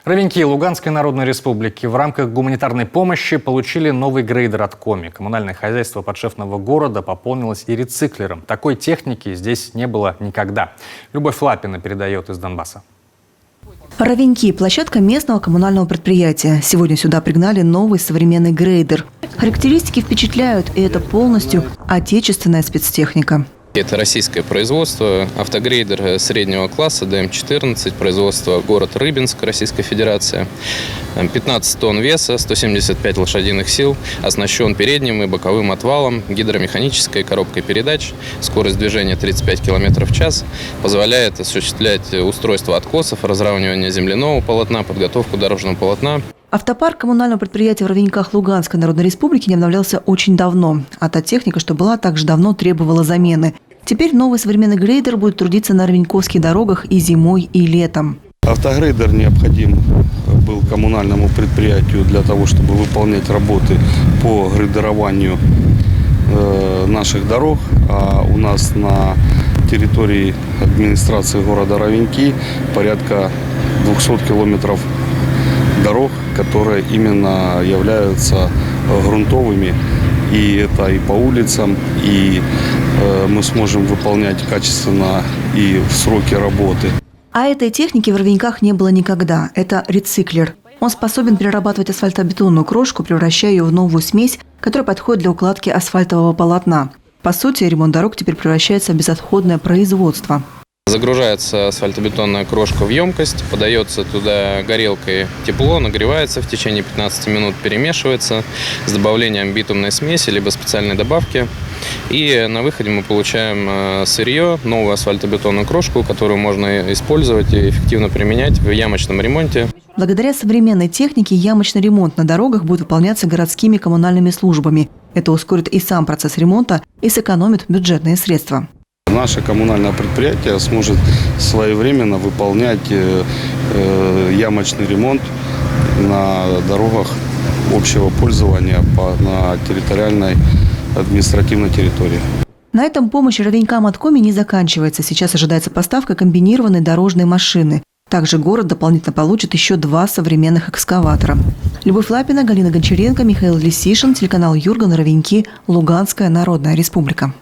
Ровеньки Луганской Народной Республики в рамках гуманитарной помощи получили новый грейдер от Коми. Коммунальное хозяйство подшефного города пополнилось и рециклером. Такой техники здесь не было никогда. Любовь Лапина передает из Донбасса. Ровеньки – площадка местного коммунального предприятия. Сегодня сюда пригнали новый современный грейдер. Характеристики впечатляют, и это полностью отечественная спецтехника. Это российское производство, автогрейдер среднего класса ДМ-14, производство город Рыбинск, Российская Федерация. 15 тонн веса, 175 лошадиных сил, оснащен передним и боковым отвалом, гидромеханической коробкой передач, скорость движения 35 км в час, позволяет осуществлять устройство откосов, разравнивание земляного полотна, подготовку дорожного полотна. Автопарк коммунального предприятия в Ровеньках Луганской Народной Республики не обновлялся очень давно, а та техника, что была, также давно требовала замены. Теперь новый современный грейдер будет трудиться на ровеньковских дорогах и зимой, и летом. Автогрейдер необходим был коммунальному предприятию для того, чтобы выполнять работы по грейдерованию наших дорог. А у нас на территории администрации города Ровеньки порядка 200 километров дорог, которые именно являются грунтовыми. И это и по улицам, и мы сможем выполнять качественно и в сроки работы. А этой техники в Ровеньках не было никогда. Это рециклер. Он способен перерабатывать асфальтобетонную крошку, превращая ее в новую смесь, которая подходит для укладки асфальтового полотна. По сути, ремонт дорог теперь превращается в безотходное производство. Загружается асфальтобетонная крошка в емкость, подается туда горелкой тепло, нагревается в течение 15 минут, перемешивается с добавлением битумной смеси либо специальной добавки. И на выходе мы получаем сырье, новую асфальтобетонную крошку, которую можно использовать и эффективно применять в ямочном ремонте. Благодаря современной технике ямочный ремонт на дорогах будет выполняться городскими коммунальными службами. Это ускорит и сам процесс ремонта, и сэкономит бюджетные средства. Наше коммунальное предприятие сможет своевременно выполнять ямочный ремонт на дорогах общего пользования на территориальной административной территории. На этом помощь ровенькам от Коми не заканчивается. Сейчас ожидается поставка комбинированной дорожной машины. Также город дополнительно получит еще 2 современных экскаватора. Любовь Лапина, Галина Гончаренко, Михаил Лисишин, телеканал Юрган, Ровеньки, Луганская Народная Республика.